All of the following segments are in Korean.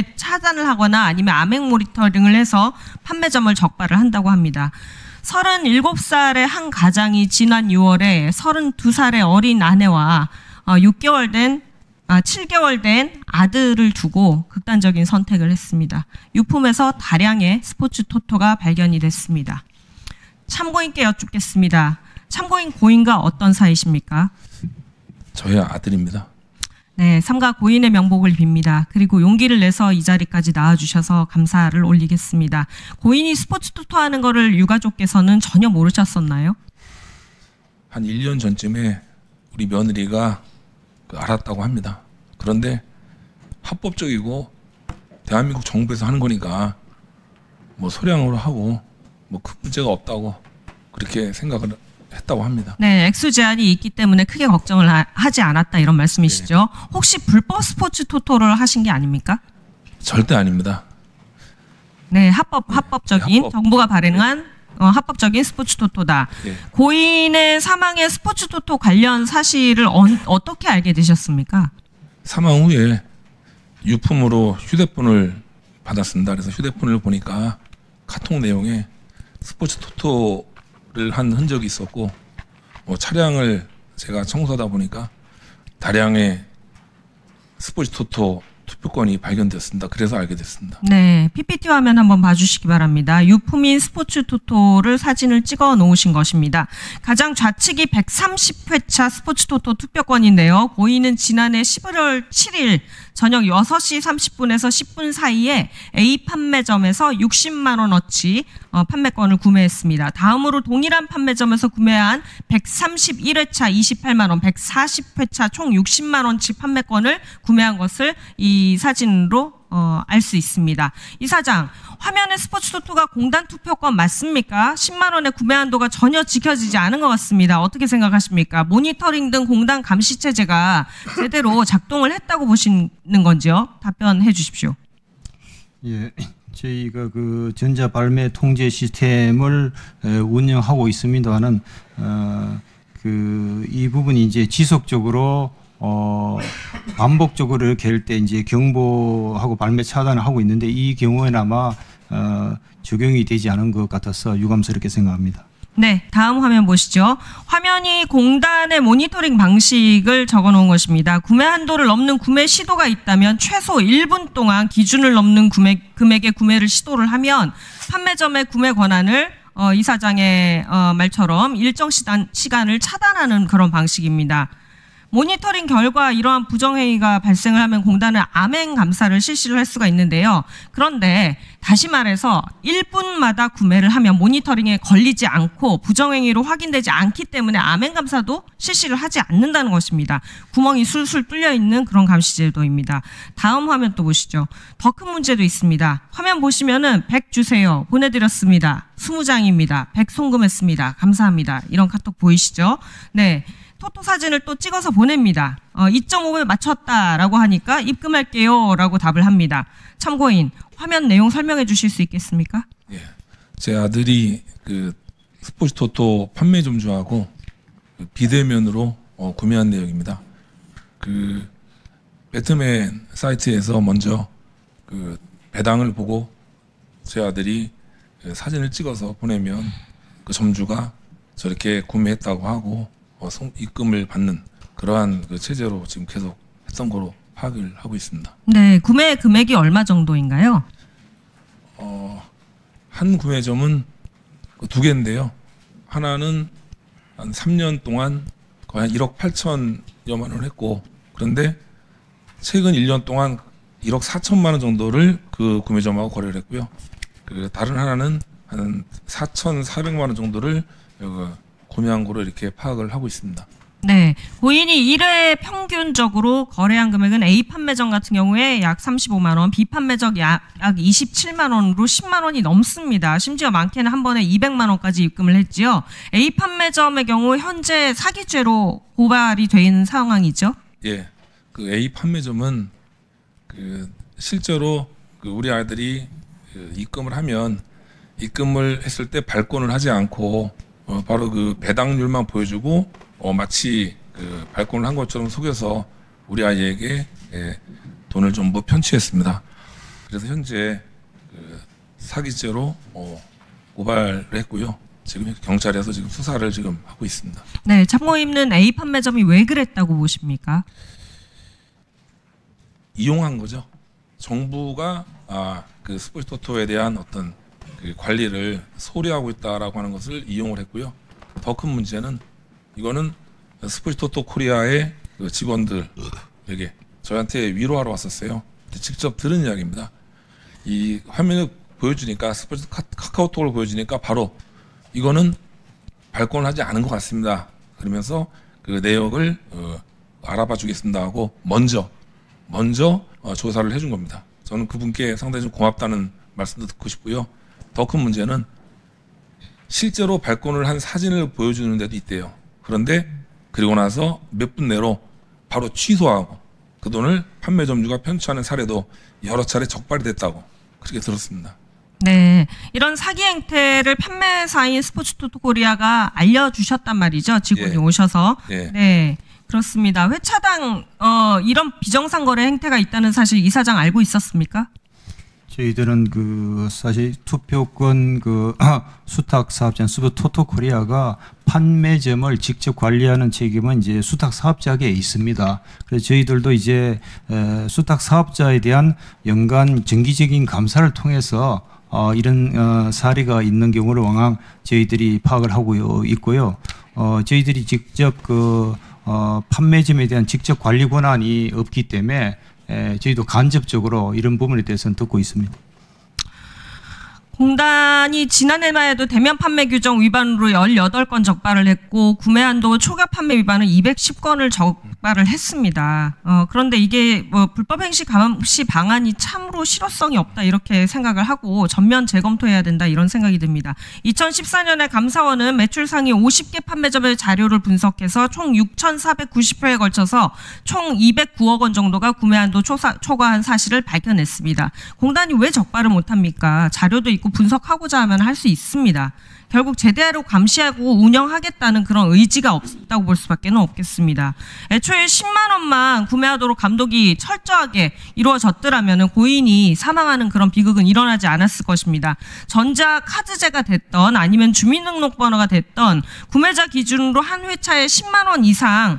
구매 차단을 하거나 아니면 암행 모니터링을 해서 판매점을 적발을 한다고 합니다. 37살의 한 가장이 지난 6월에 32살의 어린 아내와 7개월 된 아들을 두고 극단적인 선택을 했습니다. 유품에서 다량의 스포츠 토토가 발견이 됐습니다. 참고인께 여쭙겠습니다. 참고인 고인과 어떤 사이십니까? 저희 아들입니다. 네, 삼가 고인의 명복을 빕니다. 그리고 용기를 내서 이 자리까지 나와주셔서 감사를 올리겠습니다. 고인이 스포츠 토토 하는 거를 유가족께서는 전혀 모르셨었나요? 한 1년 전쯤에 우리 며느리가 알았다고 합니다. 그런데 합법적이고 대한민국 정부에서 하는 거니까 뭐 소량으로 하고 뭐 큰 문제가 없다고 그렇게 생각을 했다고 합니다. 네, 액수 제한이 있기 때문에 크게 걱정을 하지 않았다 이런 말씀이시죠. 네. 혹시 불법 스포츠 토토를 하신 게 아닙니까? 절대 아닙니다. 네, 합법적인 정부가 발행한 합법적인 스포츠 토토다. 네. 고인의 사망에 스포츠 토토 관련 사실을 어떻게 알게 되셨습니까? 사망 후에 유품으로 휴대폰을 받았습니다. 그래서 휴대폰을 보니까 카톡 내용에 스포츠 토토를 한 흔적이 있었고 차량을 제가 청소하다 보니까 다량의 스포츠 토토 투표권이 발견되었습니다. 그래서 알게 됐습니다. 네, PPT 화면 한번 봐주시기 바랍니다. 유품인 스포츠 토토를 사진을 찍어 놓으신 것입니다. 가장 좌측이 130회차 스포츠 토토 투표권인데요. 고인은 지난해 11월 7일 저녁 6시 30분에서 10분 사이에 A 판매점에서 60만 원어치 판매권을 구매했습니다. 다음으로 동일한 판매점에서 구매한 131회차 28만 원, 140회차 총 60만 원치 판매권을 구매한 것을 이 사진으로 알 수 있습니다. 이사장, 화면에 스포츠 토토가 공단 투표권 맞습니까? 10만 원의 구매 한도가 전혀 지켜지지 않은 것 같습니다. 어떻게 생각하십니까? 모니터링 등 공단 감시 체제가 제대로 작동을 했다고 보시는 건지요? 답변해 주십시오. 예, 저희가 그 전자 발매 통제 시스템을 운영하고 있습니다만은 이 부분이 이제 지속적으로 반복적으로 이렇게 할 때 이제 경보하고 발매 차단을 하고 있는데 이 경우에는 아마 적용이 되지 않은 것 같아서 유감스럽게 생각합니다. 네, 다음 화면 보시죠. 화면이 공단의 모니터링 방식을 적어놓은 것입니다. 구매 한도를 넘는 구매 시도가 있다면 최소 1분 동안 기준을 넘는 금액의 구매를 시도를 하면 판매점의 구매 권한을 이사장의 말처럼 일정 시간을 차단하는 그런 방식입니다. 모니터링 결과 이러한 부정행위가 발생을 하면 공단은 암행 감사를 실시를 할 수가 있는데요. 그런데 다시 말해서 1분마다 구매를 하면 모니터링에 걸리지 않고 부정행위로 확인되지 않기 때문에 암행 감사도 실시를 하지 않는다는 것입니다. 구멍이 술술 뚫려 있는 그런 감시 제도입니다. 다음 화면 또 보시죠. 더 큰 문제도 있습니다. 화면 보시면은 100 주세요. 보내드렸습니다. 20장입니다. 100 송금했습니다. 감사합니다. 이런 카톡 보이시죠? 네. 토토 사진을 또 찍어서 보냅니다. 2.5배 맞췄다라고 하니까 입금할게요 라고 답을 합니다. 참고인, 화면 내용 설명해 주실 수 있겠습니까? 예, 제 아들이 그 스포츠 토토 판매점주하고 비대면으로 구매한 내용입니다. 그 배트맨 사이트에서 먼저 그 배당을 보고 제 아들이 사진을 찍어서 보내면 그 점주가 저렇게 구매했다고 하고 입금을 받는 그러한 그 체제로 지금 계속 했던 거로 파악을 하고 있습니다. 네, 구매 금액이 얼마 정도인가요? 한 구매점은 두 개인데요. 하나는 한 3년 동안 거의 한 1억 8천여만 원 했고, 그런데 최근 1년 동안 1억 4천만 원 정도를 그 구매점하고 거래를 했고요. 그 다른 하나는 한 4,400만 원 정도를 구매한 거로 이렇게 파악을 하고 있습니다. 네, 고인이 1회 평균적으로 거래한 금액은 A 판매점 같은 경우에 약 35만 원, B 판매점 약 27만 원으로 10만 원이 넘습니다. 심지어 많게는 한 번에 200만 원까지 입금을 했지요. A 판매점의 경우 현재 사기죄로 고발이 돼 있는 상황이죠. 예, 그 A 판매점은 그 실제로 그 우리 아이들이 입금을 하면 입금을 했을 때 발권을 하지 않고 바로 그 배당률만 보여주고 마치 그 발권을 한 것처럼 속여서 우리 아이에게 돈을 전부 편취했습니다. 그래서 현재 그 사기죄로 고발을 했고요. 지금 경찰에서 지금 수사를 지금 하고 있습니다. 네, 참고 있는 A 판매점이 왜 그랬다고 보십니까? 이용한 거죠. 정부가 그 스포츠 토토에 대한 어떤 그 관리를 소홀히 하고 있다라고 하는 것을 이용을 했고요. 더 큰 문제는 이거는 스포츠 토토 코리아의 그 직원들에게 저한테 위로하러 왔었어요. 직접 들은 이야기입니다. 이 화면을 보여주니까 스포츠 카카오톡을 보여주니까 바로 이거는 발권을 하지 않은 것 같습니다. 그러면서 그 내역을 알아봐 주겠습니다 하고 먼저 조사를 해준 겁니다. 저는 그분께 상당히 좀 고맙다는 말씀도 듣고 싶고요. 더 큰 문제는 실제로 발권을 한 사진을 보여주는 데도 있대요. 그런데 그리고 나서 몇 분 내로 바로 취소하고 그 돈을 판매점주가 편취하는 사례도 여러 차례 적발이 됐다고 그렇게 들었습니다. 네, 이런 사기 행태를 판매사인 스포츠토토 코리아가 알려주셨단 말이죠. 직원이 예. 오셔서. 예. 네, 그렇습니다. 회차당 이런 비정상 거래 행태가 있다는 사실 이사장 알고 있었습니까? 저희들은 그 사실 투표권 그 수탁 사업자 스포토토 코리아가 판매점을 직접 관리하는 책임은 이제 수탁 사업자에게 있습니다. 그래서 저희들도 이제 수탁 사업자에 대한 연간 정기적인 감사를 통해서 이런 사례가 있는 경우를 왕왕 저희들이 파악을 하고 있고요. 저희들이 직접 그 판매점에 대한 직접 관리 권한이 없기 때문에 저희도 간접적으로 이런 부분에 대해서는 듣고 있습니다. 공단이 지난해만 해도 대면 판매 규정 위반으로 18건 적발을 했고 구매 한도 초과 판매 위반은 210건을 적발을 했습니다. 그런데 이게 뭐 불법 행시 감시 방안이 참으로 실효성이 없다 이렇게 생각을 하고 전면 재검토해야 된다 이런 생각이 듭니다. 2014년에 감사원은 매출 상위 50개 판매점의 자료를 분석해서 총 6,490회에 걸쳐서 총 209억 원 정도가 구매 한도 초과한 사실을 밝혀냈습니다. 공단이 왜 적발을 못합니까? 자료도 있고 분석하고자 하면 할 수 있습니다. 결국 제대로 감시하고 운영하겠다는 그런 의지가 없다고 볼 수밖에 없겠습니다. 애초에 10만 원만 구매하도록 감독이 철저하게 이루어졌더라면 고인이 사망하는 그런 비극은 일어나지 않았을 것입니다. 전자카드제가 됐던 아니면 주민등록번호가 됐던 구매자 기준으로 한 회차에 10만 원 이상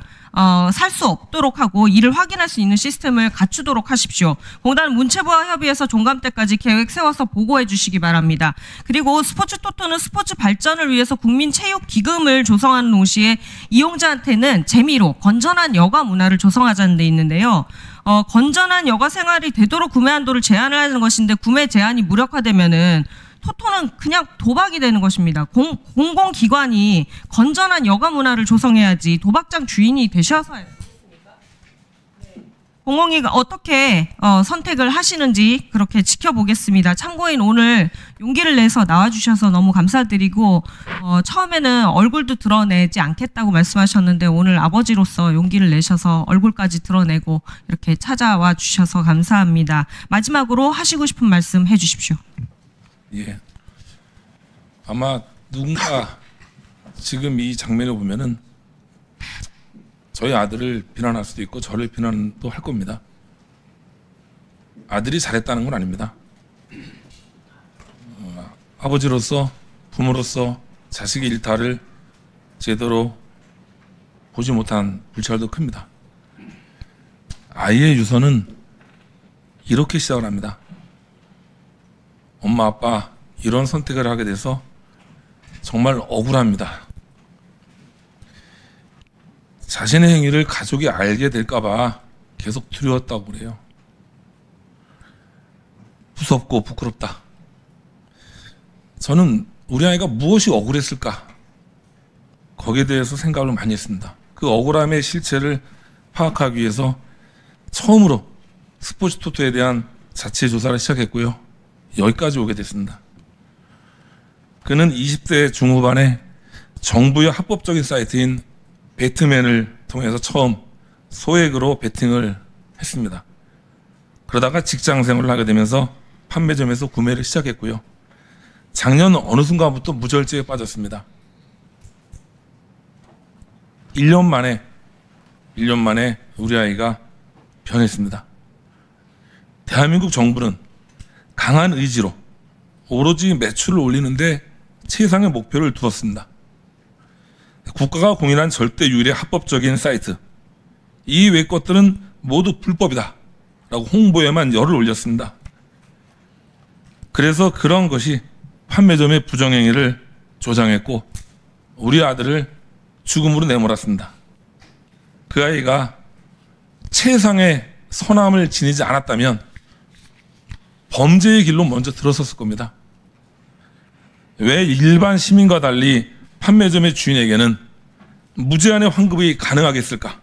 살 수 없도록 하고 이를 확인할 수 있는 시스템을 갖추도록 하십시오. 공단은 문체부와 협의해서 종감 때까지 계획 세워서 보고해 주시기 바랍니다. 그리고 스포츠토토는 스포츠 발전을 위해서 국민체육기금을 조성하는 동시에 이용자한테는 재미로 건전한 여가 문화를 조성하자는 데 있는데요. 건전한 여가 생활이 되도록 구매 한도를 제한을 하는 것인데 구매 제한이 무력화되면은 토토는 그냥 도박이 되는 것입니다. 공공기관이 건전한 여가 문화를 조성해야지 도박장 주인이 되셔서 공공기관 어떻게 선택을 하시는지 그렇게 지켜보겠습니다. 참고인 오늘 용기를 내서 나와주셔서 너무 감사드리고 처음에는 얼굴도 드러내지 않겠다고 말씀하셨는데 오늘 아버지로서 용기를 내셔서 얼굴까지 드러내고 이렇게 찾아와 주셔서 감사합니다. 마지막으로 하시고 싶은 말씀 해주십시오. 예. 아마 누군가 지금 이 장면을 보면은 저희 아들을 비난할 수도 있고 저를 비난도 할 겁니다. 아들이 잘했다는 건 아닙니다. 아버지로서 부모로서 자식의 일탈을 제대로 보지 못한 불찰도 큽니다. 아이의 유서는 이렇게 시작을 합니다. 엄마 아빠 이런 선택을 하게 돼서 정말 억울합니다. 자신의 행위를 가족이 알게 될까 봐 계속 두려웠다고 그래요. 무섭고 부끄럽다. 저는 우리 아이가 무엇이 억울했을까? 거기에 대해서 생각을 많이 했습니다. 그 억울함의 실체를 파악하기 위해서 처음으로 스포츠 토토에 대한 자체 조사를 시작했고요. 여기까지 오게 됐습니다. 그는 20대 중후반에 정부의 합법적인 사이트인 배트맨을 통해서 처음 소액으로 베팅을 했습니다. 그러다가 직장 생활을 하게 되면서 판매점에서 구매를 시작했고요. 작년 어느 순간부터 무절제에 빠졌습니다. 1년 만에 우리 아이가 변했습니다. 대한민국 정부는 강한 의지로 오로지 매출을 올리는데 최상의 목표를 두었습니다. 국가가 공인한 절대 유일의 합법적인 사이트, 이외의 것들은 모두 불법이다 라고 홍보에만 열을 올렸습니다. 그래서 그런 것이 판매점의 부정행위를 조장했고 우리 아들을 죽음으로 내몰았습니다. 그 아이가 최상의 선함을 지니지 않았다면 범죄의 길로 먼저 들어섰을 겁니다. 왜 일반 시민과 달리 판매점의 주인에게는 무제한의 환급이 가능하겠을까?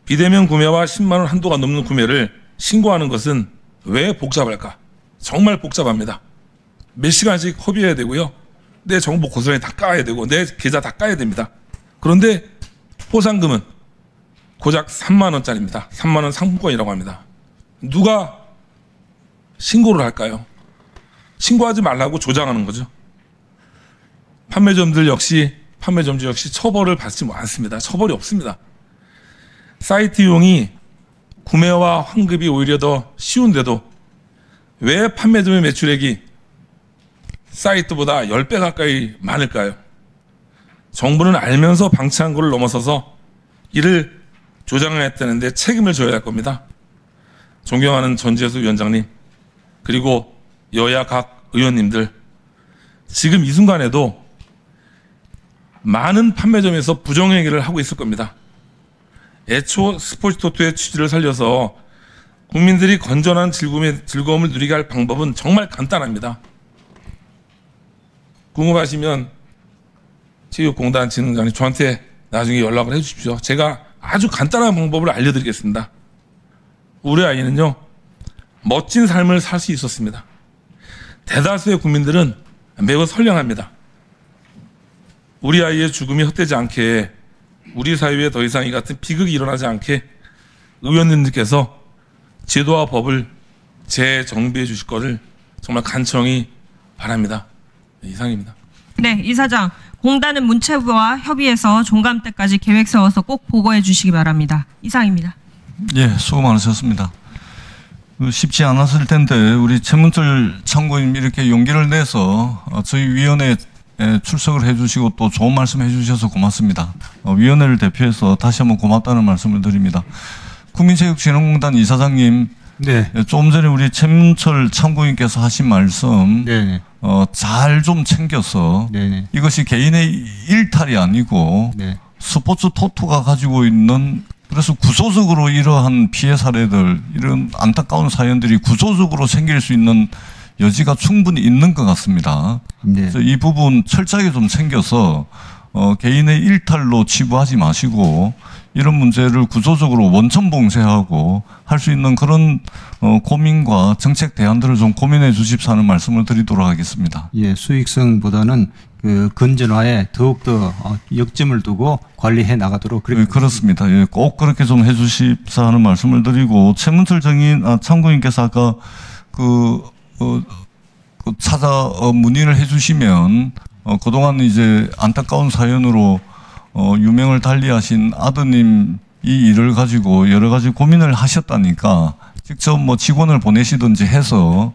비대면 구매와 10만 원 한도가 넘는 구매를 신고하는 것은 왜 복잡할까? 정말 복잡합니다. 몇 시간씩 허비해야 되고요. 내 정보 고스란히 다 까야 되고 내 계좌 다 까야 됩니다. 그런데 포상금은 고작 3만 원짜리입니다. 3만 원 상품권이라고 합니다. 누가 신고를 할까요? 신고하지 말라고 조장하는 거죠. 판매점주 역시 처벌을 받지 않습니다. 처벌이 없습니다. 사이트 이용이 구매와 환급이 오히려 더 쉬운데도 왜 판매점의 매출액이 사이트보다 10배 가까이 많을까요? 정부는 알면서 방치한 것을 넘어서서 이를 조장했다는데 책임을 져야 할 겁니다. 존경하는 전재수 위원장님, 그리고 여야 각 의원님들, 지금 이 순간에도 많은 판매점에서 부정행위를 하고 있을 겁니다. 애초 스포츠토토의 취지를 살려서 국민들이 건전한 즐거움을 누리게 할 방법은 정말 간단합니다. 궁금하시면 체육공단 진흥장님 저한테 나중에 연락을 해 주십시오. 제가 아주 간단한 방법을 알려드리겠습니다. 우리 아이는요, 멋진 삶을 살 수 있었습니다. 대다수의 국민들은 매우 선량합니다. 우리 아이의 죽음이 헛되지 않게, 우리 사회에 더 이상 이 같은 비극이 일어나지 않게 의원님들께서 제도와 법을 재정비해 주실 것을 정말 간청히 바랍니다. 이상입니다. 네, 이사장. 공단은 문체부와 협의해서 종감 때까지 계획 세워서 꼭 보고해 주시기 바랍니다. 이상입니다. 예, 수고 많으셨습니다. 쉽지 않았을 텐데 우리 최문철 참고인 이렇게 용기를 내서 저희 위원회에 출석을 해주시고 또 좋은 말씀 해주셔서 고맙습니다. 위원회를 대표해서 다시 한번 고맙다는 말씀을 드립니다. 국민체육진흥공단 이사장님, 네. 조금 전에 우리 최문철 참고인께서 하신 말씀, 네. 잘 좀 챙겨서, 네. 이것이 개인의 일탈이 아니고, 네. 스포츠 토토가 가지고 있는, 그래서 구조적으로 이러한 피해 사례들, 이런 안타까운 사연들이 구조적으로 생길 수 있는 여지가 충분히 있는 것 같습니다. 네. 그래서 이 부분 철저하게 좀 챙겨서 개인의 일탈로 치부하지 마시고 이런 문제를 구조적으로 원천 봉쇄하고 할 수 있는 그런 고민과 정책 대안들을 좀 고민해 주십사 하는 말씀을 드리도록 하겠습니다. 예, 수익성보다는 그 건전화에 더욱더 역점을 두고 관리해 나가도록 그렇습니다. 예, 꼭 그렇게 좀 해 주십사 하는 말씀을 드리고 최문철 참고인께서 아까 찾아 문의를 해주시면 그동안 이제 안타까운 사연으로 유명을 달리하신 아드님 이 일을 가지고 여러 가지 고민을 하셨다니까 직접 뭐 직원을 보내시든지 해서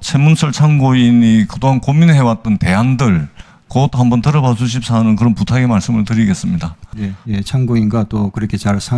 최문철 참고인이 그동안 고민해왔던 대안들 그것도 한번 들어봐 주십사 하는 그런 부탁의 말씀을 드리겠습니다. 예, 참고인과 또 그렇게 잘